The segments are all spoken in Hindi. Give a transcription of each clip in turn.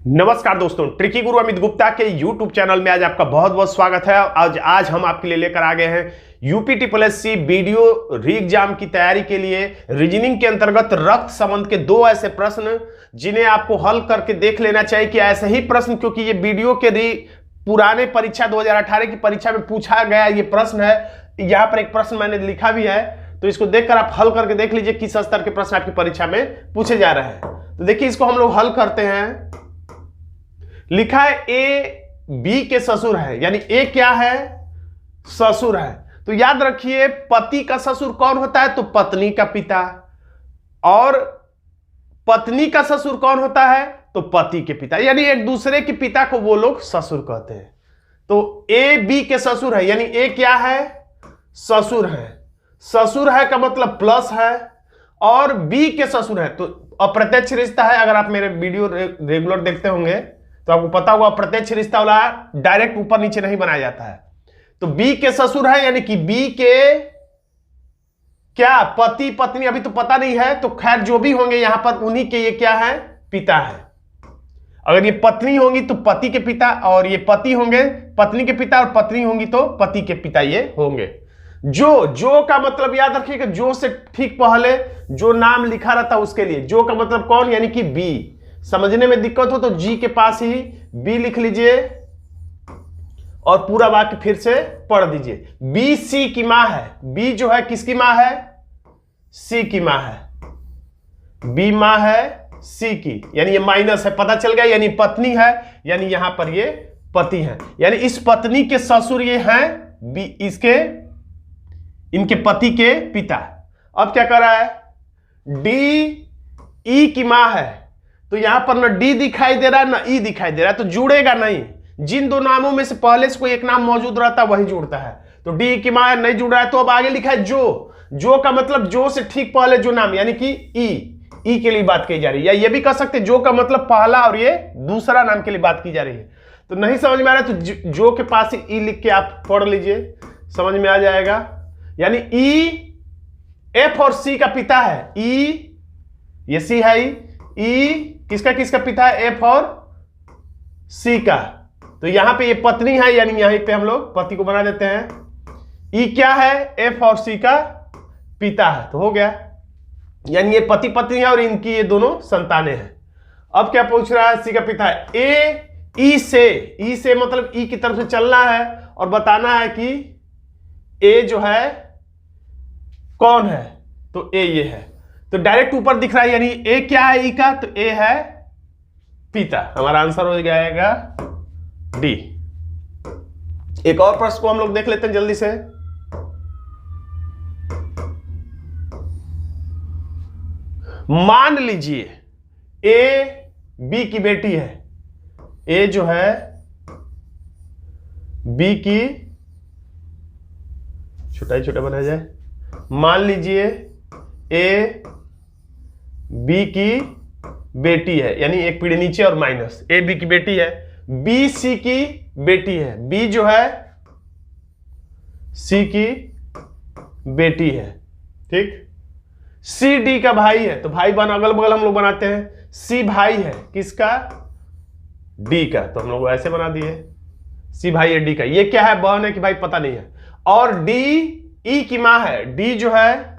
नमस्कार दोस्तों, ट्रिकी गुरु अमित गुप्ता के YouTube चैनल में आज आपका बहुत बहुत स्वागत है। आज हम आपके लिए लेकर आ गए हैं यूपी TSSC वीडियो री एग्जाम की तैयारी के लिए रीजनिंग के अंतर्गत रक्त संबंध के दो ऐसे प्रश्न जिन्हें आपको हल करके देख लेना चाहिए कि ऐसे ही प्रश्न, क्योंकि ये वीडियो के पुराने परीक्षा 2018 की परीक्षा में पूछा गया ये प्रश्न है। यहाँ पर एक प्रश्न मैंने लिखा भी है, तो इसको देखकर आप हल करके देख लीजिए किस स्तर के प्रश्न आपकी परीक्षा में पूछे जा रहे हैं। तो देखिए, इसको हम लोग हल करते हैं। लिखा है ए बी के ससुर है, यानी ए क्या है? ससुर है। तो याद रखिए, पति का ससुर कौन होता है? तो पत्नी का पिता। और पत्नी का ससुर कौन होता है? तो पति के पिता, यानी एक दूसरे के पिता को वो लोग ससुर कहते हैं। तो ए बी के ससुर है, यानी ए क्या है? ससुर है। ससुर है का मतलब प्लस है, और बी के ससुर है तो अप्रत्यक्ष रिश्ता है। अगर आप मेरे वीडियो रेगुलर देखते होंगे तो आपको पता होगा, प्रत्यक्ष रिश्ता वाला डायरेक्ट ऊपर नीचे नहीं बनाया जाता है। तो बी के ससुर है, यानी कि बी के क्या? पति पत्नी अभी तो पता नहीं है, तो खैर जो भी होंगे यहां पर उन्हीं के ये क्या है? पिता है। अगर ये पत्नी होंगी तो पति के पिता, और ये पति होंगे पत्नी के पिता, और पत्नी होंगी तो पति के पिता ये होंगे। जो का मतलब याद रखिएगा, जो से ठीक पहले जो नाम लिखा रहता है उसके लिए जो का मतलब कौन? यानी कि बी। समझने में दिक्कत हो तो जी के पास ही बी लिख लीजिए और पूरा वाक्य फिर से पढ़ दीजिए। बी सी की मां है। बी जो है किसकी मां है? सी की मां है। बी मां है सी की, यानी ये माइनस है, पता चल गया, यानी पत्नी है, यानी यहां पर ये पति है। यानी इस पत्नी के ससुर ये हैं बी, इनके पति के पिता। अब क्या कर रहा है? डी ई की मां है, तो यहां पर ना डी दिखाई दे रहा है ना ई दिखाई दे रहा है, तो जुड़ेगा नहीं। जिन दो नामों में से पहले से कोई एक नाम मौजूद रहता है वही जुड़ता है। तो डी की मां नहीं जुड़ रहा है, तो अब आगे लिखा है जो का मतलब जो से ठीक पहले जो नाम, यानी कि ई के लिए बात की जा रही है। या ये भी कह सकते जो का मतलब पहला और ये दूसरा नाम के लिए बात की जा रही है। तो नहीं समझ में आ रहा है तो जो के पास ही ई लिख के आप पढ़ लीजिए, समझ में आ जाएगा। यानी ई एफ और सी का पिता है। ई ये सी है, ई किसका पिता है? एफ और सी का। तो यहां पे ये पत्नी है, यानी यहीं पे हम लोग पति को बना देते हैं। ई क्या है? एफ और सी का पिता है, तो हो गया। यानी ये पति पत्नी है और इनकी ये दोनों संतानें हैं। अब क्या पूछ रहा है? सी का पिता है। ए ई से मतलब ई की तरफ से चलना है और बताना है कि ए जो है कौन है, तो ए ये है। तो डायरेक्ट ऊपर दिख रहा है, यानी ए क्या है? ई का, तो ए है पिता। हमारा आंसर हो जाएगा डी। एक और प्रश्न को हम लोग देख लेते हैं जल्दी से। मान लीजिए ए बी की बेटी है। ए जो है बी की, छोटा ही छोटा बनाया जाए। मान लीजिए ए बी की बेटी है, यानी एक पीढ़ी नीचे और माइनस। ए बी की बेटी है, बी सी की बेटी है। बी जो है सी की बेटी है, ठीक। सी डी का भाई है, तो भाई बन अगल बगल हम लोग बनाते हैं। सी भाई है किसका? डी का, तो हम लोग ऐसे बना दिए। सी भाई है डी का। ये क्या है? बहन है कि भाई पता नहीं है। और डी ई की मां है। डी जो है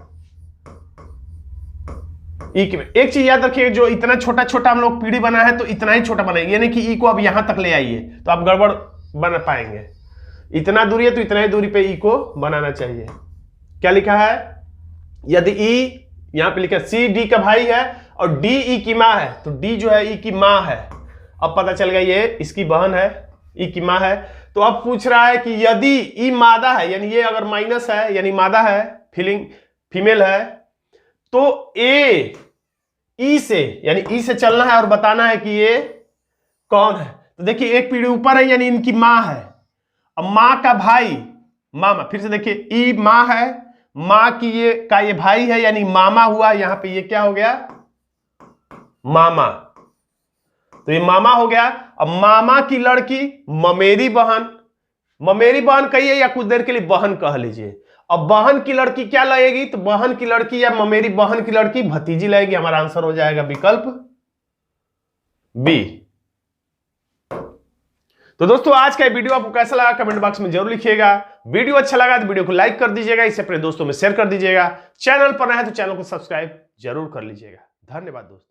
ई की। एक चीज याद रखिए, जो इतना छोटा छोटा हम लोग पीढ़ी बना है तो इतना ही छोटा बनाएंगे, यानी कि ई को अब यहां तक ले आइए तो आप गड़बड़ बना पाएंगे। इतना दूरी है तो इतना ही दूरी पे ई को बनाना चाहिए। क्या लिखा है? यदि ई यहां पे लिखा सी डी का भाई है और डी ई की मां है, तो डी जो है ई की मां है। अब पता चल गया ये इसकी बहन है, ई की मां है। तो अब पूछ रहा है कि यदि ई मादा है, यानी ये अगर माइनस है यानी मादा है, फीमेल है, तो ए ई से, यानी ई से चलना है और बताना है कि ये कौन है। तो देखिए एक पीढ़ी ऊपर है, यानी इनकी मां है। अब मां का भाई मामा, फिर से देखिए ई मां है, मां की ये भाई है, यानी मामा हुआ। यहां पे ये क्या हो गया? मामा। तो ये मामा हो गया। अब मामा की लड़की ममेरी बहन कहिए या कुछ देर के लिए बहन कह लीजिए। अब बहन की लड़की क्या लगेगी? तो बहन की लड़की या ममेरी बहन की लड़की भतीजी लगेगी। हमारा आंसर हो जाएगा विकल्प बी। तो दोस्तों आज का वीडियो आपको कैसा लगा कमेंट बॉक्स में जरूर लिखिएगा। वीडियो अच्छा लगा तो वीडियो को लाइक कर दीजिएगा, इसे अपने दोस्तों में शेयर कर दीजिएगा। चैनल पर नए हैं तो चैनल को सब्सक्राइब जरूर कर लीजिएगा। धन्यवाद दोस्तों।